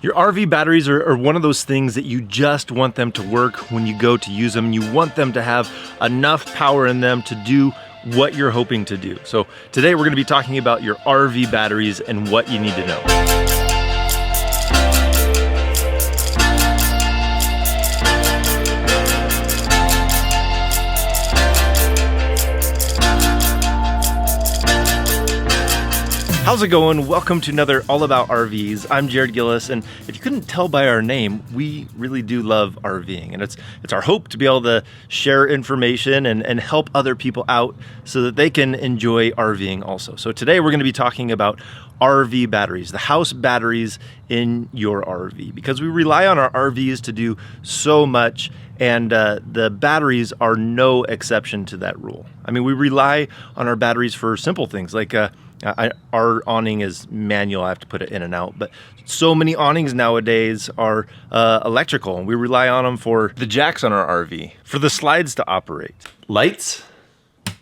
Your RV batteries are one of those things that you just want them to work when you go to use them. You want them to have enough power in them to do what you're hoping to do. So today we're going to be talking about your RV batteries and what you need to know. How's it going? Welcome to another All About RVs. I'm Jared Gillis, and if you couldn't tell by our name, we really do love RVing, and it's our hope to be able to share information and help other people out so that they can enjoy RVing also. So today we're going to be talking about RV batteries, the house batteries in your RV, because we rely on our RVs to do so much, and the batteries are no exception to that rule. I mean, we rely on our batteries for simple things like our awning is manual. I have to put it in and out, but so many awnings nowadays are electrical, and we rely on them for the jacks on our RV, for the slides to operate, lights,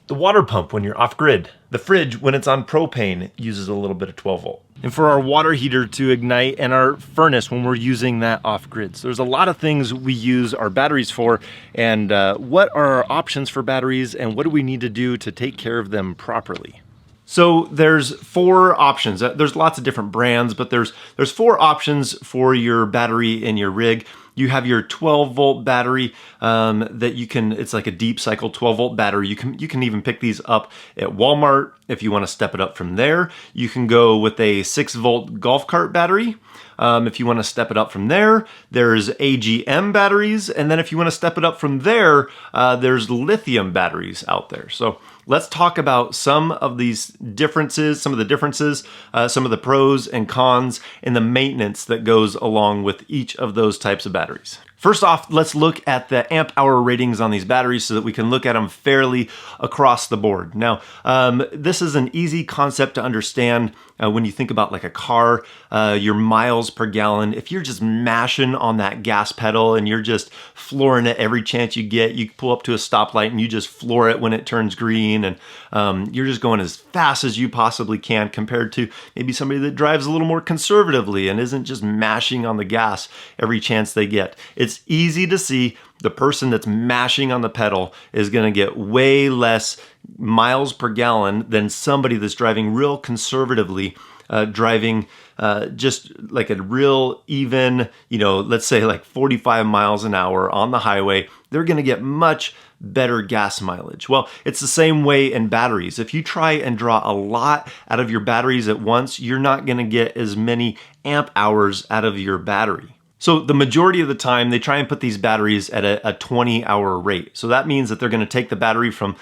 the water pump when you're off grid, the fridge when it's on propane uses a little bit of 12 volt, and for our water heater to ignite, and our furnace when we're using that off grid. So there's a lot of things we use our batteries for, and what are our options for batteries, and what do we need to do to take care of them properly? So there's four options. There's lots of different brands, but there's four options for your battery in your rig. You have your 12 volt battery that you can, it's like a deep cycle 12 volt battery. You can even pick these up at Walmart if you want to step it up from there. You can go with a 6 volt golf cart battery. If you want to step it up from there, there's AGM batteries. And then if you want to step it up from there, there's lithium batteries out there. So let's talk about some of these differences, some of the pros and cons, and the maintenance that goes along with each of those types of batteries. First off, let's look at the amp hour ratings on these batteries so that we can look at them fairly across the board. Now, this is an easy concept to understand when you think about like a car, your miles per gallon. If you're just mashing on that gas pedal and you're just flooring it every chance you get, you pull up to a stoplight and you just floor it when it turns green, and you're just going as fast as you possibly can compared to maybe somebody that drives a little more conservatively and isn't just mashing on the gas every chance they get. It's easy to see the person that's mashing on the pedal is going to get way less miles per gallon than somebody that's driving real conservatively, driving just like a real even, let's say like 45 miles an hour on the highway. They're going to get much better gas mileage. Well, it's the same way in batteries. If you try and draw a lot out of your batteries at once, you're not going to get as many amp hours out of your battery. So the majority of the time, they try and put these batteries at a 20-hour rate. So that means that they're going to take the battery from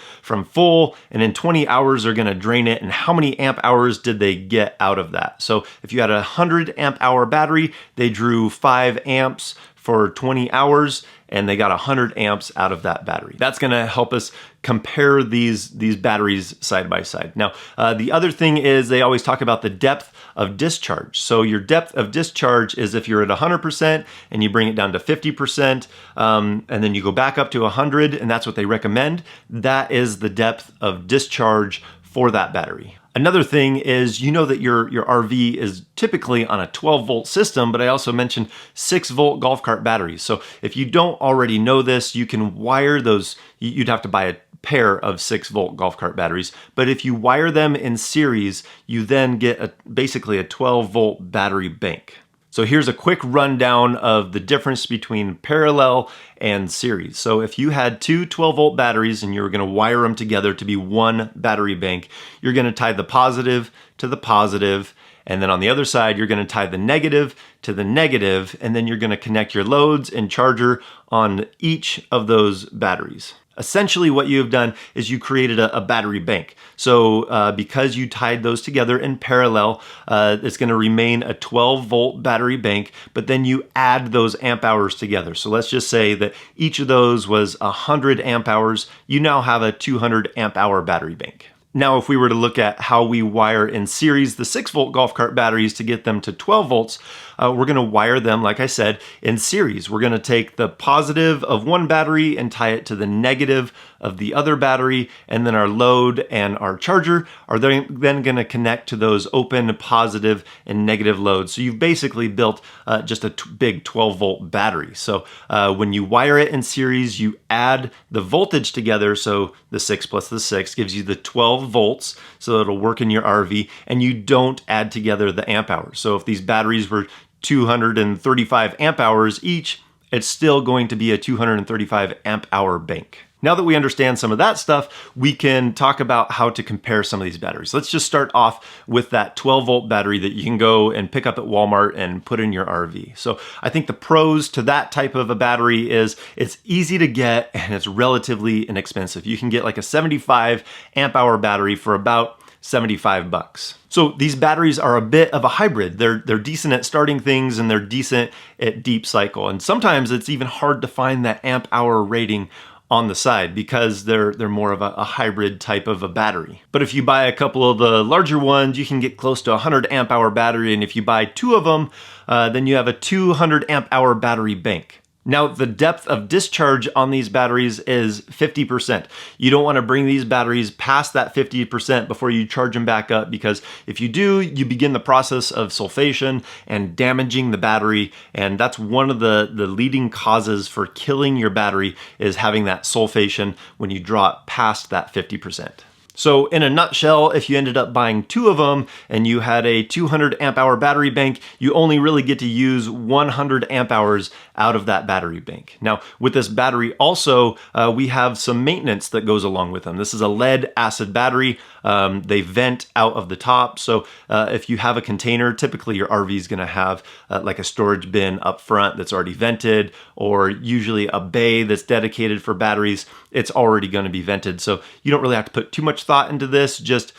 full, and in 20 hours, they're going to drain it. And how many amp hours did they get out of that? So if you had a 100 amp hour battery, they drew 5 amps for 20 hours, and they got 100 amps out of that battery. That's going to help us compare these batteries side by side. Now, the other thing is they always talk about the depth of discharge. So your depth of discharge is if you're at 100% and you bring it down to 50%, and then you go back up to 100, and that's what they recommend. That is the depth of discharge for that battery. Another thing is, that your RV is typically on a 12 volt system, but I also mentioned 6 volt golf cart batteries. So if you don't already know this, you can wire those. You'd have to buy a pair of 6 volt golf cart batteries. But if you wire them in series, you then get basically a 12 volt battery bank. So here's a quick rundown of the difference between parallel and series. So if you had two 12 volt batteries and you were going to wire them together to be one battery bank, you're going to tie the positive to the positive, and then on the other side, you're going to tie the negative to the negative, and then you're going to connect your loads and charger on each of those batteries. Essentially what you have done is you created a battery bank. So because you tied those together in parallel, it's going to remain a 12 volt battery bank, but then you add those amp hours together. So let's just say that each of those was 100 amp hours. You now have a 200 amp hour battery bank. Now, if we were to look at how we wire in series the 6 volt golf cart batteries to get them to 12 volts, we're going to wire them, like I said, in series. We're going to take the positive of one battery and tie it to the negative of the other battery, and then our load and our charger are then going to connect to those open positive and negative loads. So you've basically built just a big 12-volt battery. So when you wire it in series, you add the voltage together. So the 6 plus the 6 gives you the 12 volts, so it'll work in your RV, and you don't add together the amp hours. So if these batteries were 235 amp hours each, it's still going to be a 235 amp hour bank. Now that we understand some of that stuff, we can talk about how to compare some of these batteries. Let's just start off with that 12-volt battery that you can go and pick up at Walmart and put in your RV. So I think the pros to that type of a battery is it's easy to get and it's relatively inexpensive. You can get like a 75 amp hour battery for about $75. So these batteries are a bit of a hybrid. They're decent at starting things and they're decent at deep cycle. And sometimes it's even hard to find that amp hour rating on the side because they're more of a hybrid type of a battery. But if you buy a couple of the larger ones, you can get close to a 100 amp hour battery. And if you buy two of them, then you have a 200 amp hour battery bank. Now, the depth of discharge on these batteries is 50%. You don't want to bring these batteries past that 50% before you charge them back up, because if you do, you begin the process of sulfation and damaging the battery. And that's one of the leading causes for killing your battery, is having that sulfation when you draw it past that 50%. So in a nutshell, if you ended up buying two of them and you had a 200 amp hour battery bank, you only really get to use 100 amp hours out of that battery bank. Now, with this battery also, we have some maintenance that goes along with them. This is a lead acid battery. They vent out of the top. So if you have a container, typically your RV is going to have like a storage bin up front that's already vented, or usually a bay that's dedicated for batteries. It's already going to be vented. So you don't really have to put too much thought into this. Just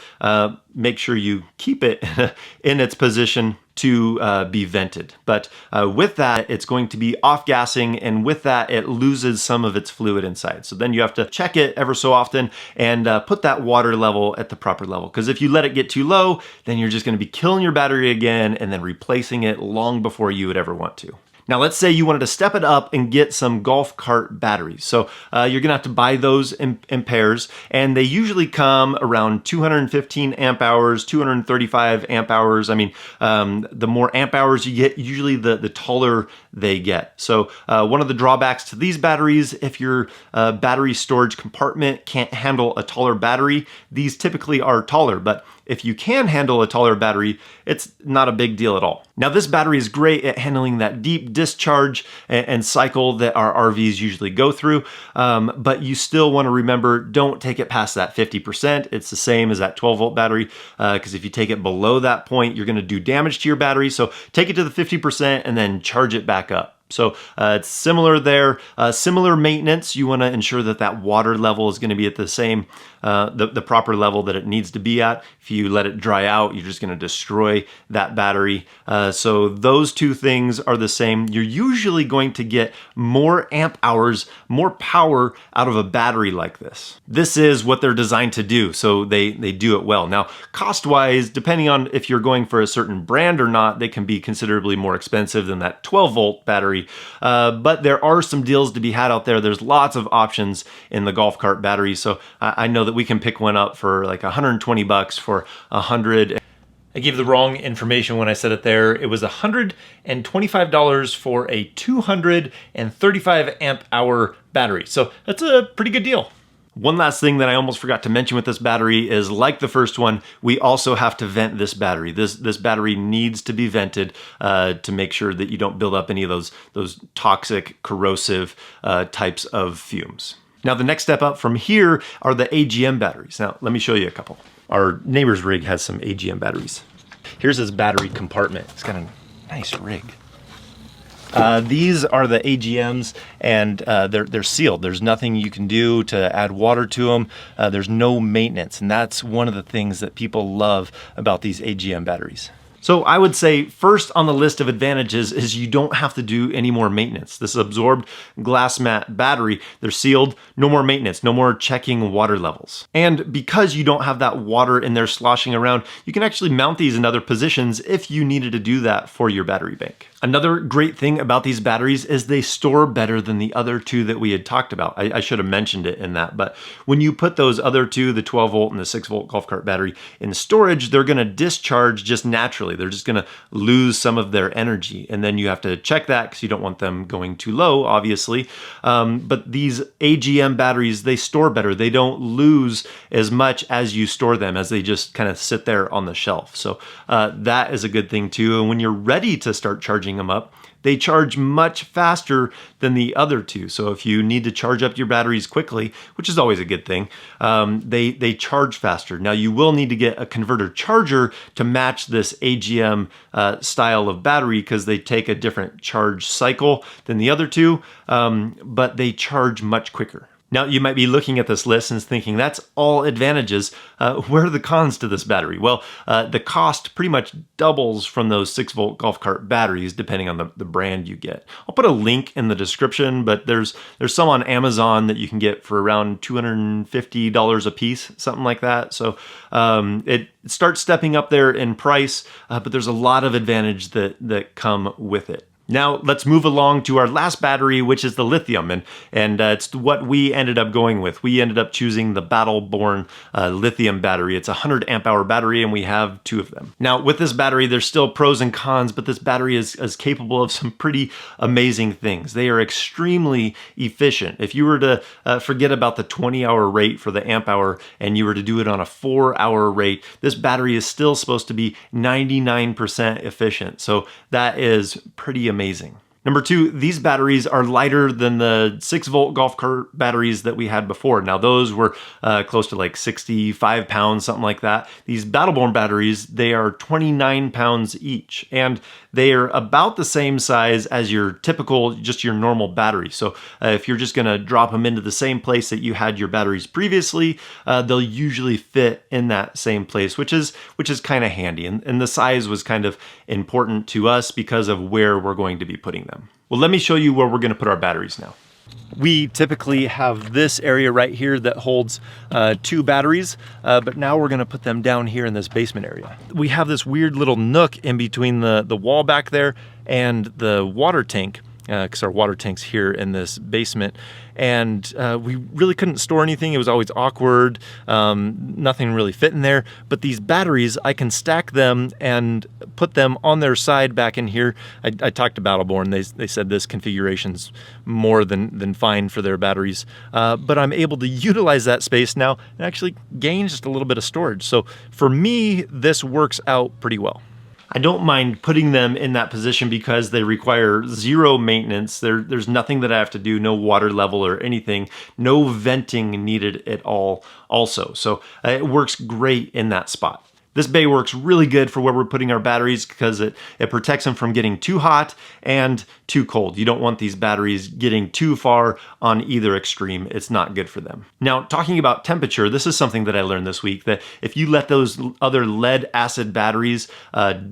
make sure you keep it in its position to be vented. But with that, it's going to be off-gassing, and with that, it loses some of its fluid inside. So then you have to check it ever so often and put that water level at the proper level. Because if you let it get too low, then you're just going to be killing your battery again and then replacing it long before you would ever want to. Now, let's say you wanted to step it up and get some golf cart batteries. So you're gonna have to buy those in pairs, and they usually come around 215 amp hours, 235 amp hours. I mean, the more amp hours you get, usually the taller they get. So one of the drawbacks to these batteries, if your battery storage compartment can't handle a taller battery, these typically are taller, but if you can handle a taller battery, it's not a big deal at all. Now, this battery is great at handling that deep discharge and cycle that our RVs usually go through, but you still want to remember, don't take it past that 50%. It's the same as that 12-volt battery, because if you take it below that point, you're going to do damage to your battery. So take it to the 50% and then charge it back up. So it's similar there, similar maintenance. You want to ensure that that water level is going to be at the same, the proper level that it needs to be at. If you let it dry out, you're just going to destroy that battery. So those two things are the same. You're usually going to get more amp hours, more power out of a battery like this. This is what they're designed to do, so they do it well. Now, cost-wise, depending on if you're going for a certain brand or not, they can be considerably more expensive than that 12-volt battery. But there are some deals to be had out there. There's lots of options in the golf cart battery. So I know that we can pick one up for like $120 for 100. I gave the wrong information when I said it there. It was $125 for a 235 amp hour battery. So that's a pretty good deal. One last thing that I almost forgot to mention with this battery is, like the first one, we also have to vent this battery. This battery needs to be vented to make sure that you don't build up any of those toxic, corrosive types of fumes. Now, the next step up from here are the AGM batteries. Now, let me show you a couple. Our neighbor's rig has some AGM batteries. Here's his battery compartment. It's got a nice rig. These are the AGMs, and they're sealed. There's nothing you can do to add water to them. There's no maintenance, and that's one of the things that people love about these AGM batteries. So I would say first on the list of advantages is you don't have to do any more maintenance. This absorbed glass mat battery, they're sealed, no more maintenance, no more checking water levels. And because you don't have that water in there sloshing around, you can actually mount these in other positions if you needed to do that for your battery bank. Another great thing about these batteries is they store better than the other two that we had talked about. I should have mentioned it in that, but when you put those other two, the 12 volt and the 6 volt golf cart battery in storage, they're gonna discharge just naturally. They're just gonna lose some of their energy. And then you have to check that because you don't want them going too low, obviously. But these AGM batteries, they store better. They don't lose as much as you store them, as they just kind of sit there on the shelf. So that is a good thing too. And when you're ready to start charging them up, they charge much faster than the other two. So if you need to charge up your batteries quickly, which is always a good thing, they charge faster. Now you will need to get a converter charger to match this AGM style of battery because they take a different charge cycle than the other two, but they charge much quicker. Now, you might be looking at this list and thinking, that's all advantages. Where are the cons to this battery? Well, the cost pretty much doubles from those 6 volt golf cart batteries, depending on the brand you get. I'll put a link in the description, but there's some on Amazon that you can get for around $250 a piece, something like that. So it starts stepping up there in price, but there's a lot of advantage that come with it. Now let's move along to our last battery, which is the lithium, and it's what we ended up going with. We ended up choosing the Battle-Born lithium battery. It's a 100 amp hour battery, and we have 2 of them. Now with this battery, there's still pros and cons, but this battery is capable of some pretty amazing things. They are extremely efficient. If you were to forget about the 20-hour rate for the amp hour, and you were to do it on a 4-hour rate, this battery is still supposed to be 99% efficient. So that is pretty amazing. Number 2, these batteries are lighter than the 6 volt golf cart batteries that we had before. Now those were close to like 65 pounds, something like that. These Battle-Born batteries, they are 29 pounds each, and they are about the same size as your typical, just your normal battery. So if you're just gonna drop them into the same place that you had your batteries previously, they'll usually fit in that same place, which is kind of handy. And the size was kind of important to us because of where we're going to be putting them. Well, let me show you where we're going to put our batteries now. We typically have this area right here that holds 2 batteries, but now we're going to put them down here in this basement area. We have this weird little nook in between the wall back there and the water tank, because our water tank's here in this basement, and we really couldn't store anything. It was always awkward, nothing really fit in there. But these batteries, I can stack them and put them on their side back in here. I talked to Battle-Born. They said this configuration's more than fine for their batteries, but I'm able to utilize that space now and actually gain just a little bit of storage. So for me, this works out pretty well. I don't mind putting them in that position because they require 0 maintenance. There's nothing that I have to do, no water level or anything, no venting needed at all also. So it works great in that spot. This bay works really good for where we're putting our batteries because it protects them from getting too hot and too cold. You don't want these batteries getting too far on either extreme. It's not good for them. Now, talking about temperature, this is something that I learned this week, that if you let those other lead acid batteries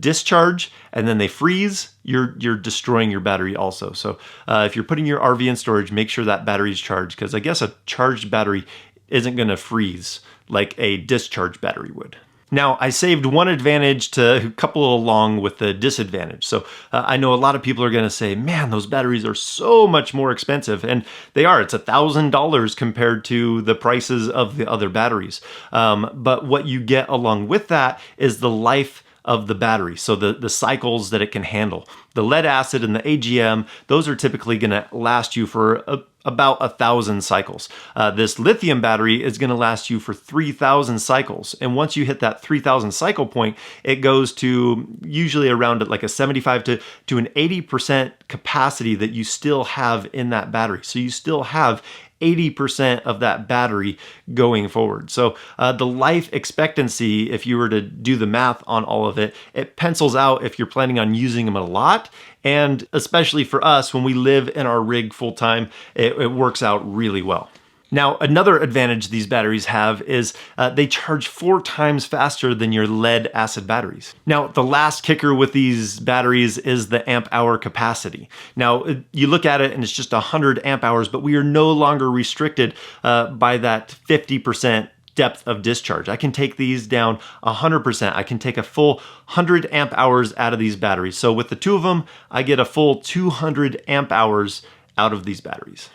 discharge and then they freeze, you're destroying your battery also. So if you're putting your RV in storage, make sure that battery's charged, because I guess a charged battery isn't gonna freeze like a discharged battery would. Now, I saved one advantage to couple along with the disadvantage. So I know a lot of people are going to say, man, those batteries are so much more expensive. And they are. It's $1,000 compared to the prices of the other batteries. But what you get along with that is the life of the battery, so the cycles that it can handle. The lead acid and the AGM, those are typically going to last you for about 1,000 cycles. This lithium battery is going to last you for 3,000 cycles. And once you hit that 3,000 cycle point, it goes to usually around like a 75 to an 80% capacity that you still have in that battery. So you still have 80% of that battery going forward. So the life expectancy, if you were to do the math on all of it, it pencils out if you're planning on using them a lot. And especially for us, when we live in our rig full time, it works out really well. Now, another advantage these batteries have is they charge 4 times faster than your lead acid batteries. Now, the last kicker with these batteries is the amp hour capacity. Now, you look at it and it's just 100 amp hours, but we are no longer restricted by that 50% depth of discharge. I can take these down 100%. I can take a full 100 amp hours out of these batteries. So with the two of them, I get a full 200 amp hours out of these batteries.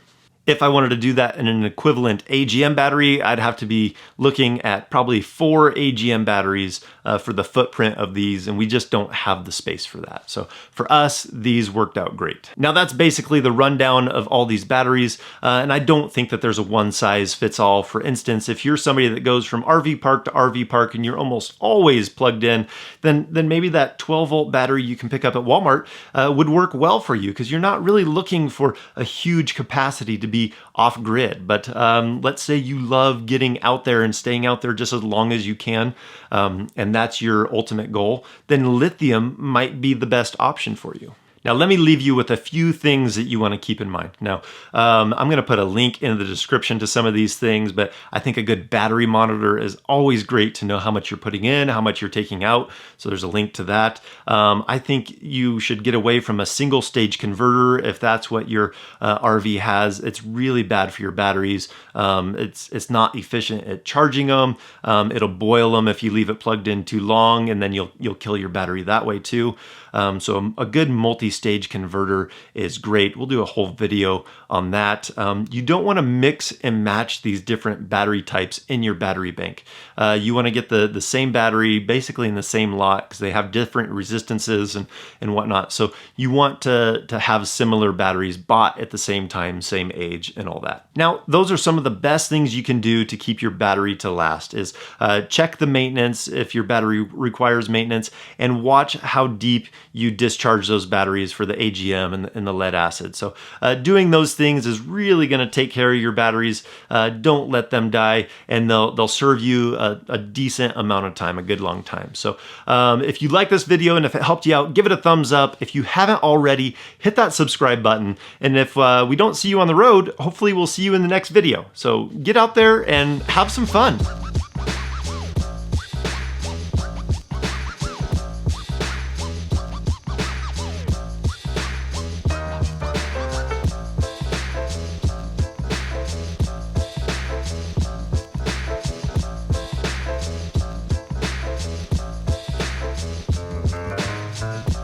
If I wanted to do that in an equivalent AGM battery, I'd have to be looking at probably 4 AGM batteries for the footprint of these, and we just don't have the space for that. So for us, these worked out great. Now that's basically the rundown of all these batteries, and I don't think that there's a one size fits all. For instance, if you're somebody that goes from RV park to RV park and you're almost always plugged in, then maybe that 12-volt battery you can pick up at Walmart would work well for you, because you're not really looking for a huge capacity to be off grid. But let's say you love getting out there and staying out there just as long as you can, and that's your ultimate goal, then lithium might be the best option for you. Now, let me leave you with a few things that you want to keep in mind. Now, I'm going to put a link in the description to some of these things, but I think a good battery monitor is always great to know how much you're putting in, how much you're taking out. So there's a link to that. I think you should get away from a single stage converter if that's what your RV has. It's really bad for your batteries. It's not efficient at charging them. It'll boil them if you leave it plugged in too long, and then you'll kill your battery that way too. So a good multi-stage converter is great. We'll do a whole video on that. You don't want to mix and match these different battery types in your battery bank. You want to get the same battery basically in the same lot, because they have different resistances and whatnot. So you want to have similar batteries bought at the same time, same age and all that. Now, those are some of the best things you can do to keep your battery to last is check the maintenance if your battery requires maintenance, and watch how deep you discharge those batteries for the AGM and the lead acid. So doing those things is really going to take care of your batteries. Don't let them die, and they'll serve you a decent amount of time, a good long time. So if you like this video and if it helped you out, give it a thumbs up. If you haven't already, hit that subscribe button. And if we don't see you on the road, hopefully we'll see you in the next video. So get out there and have some fun.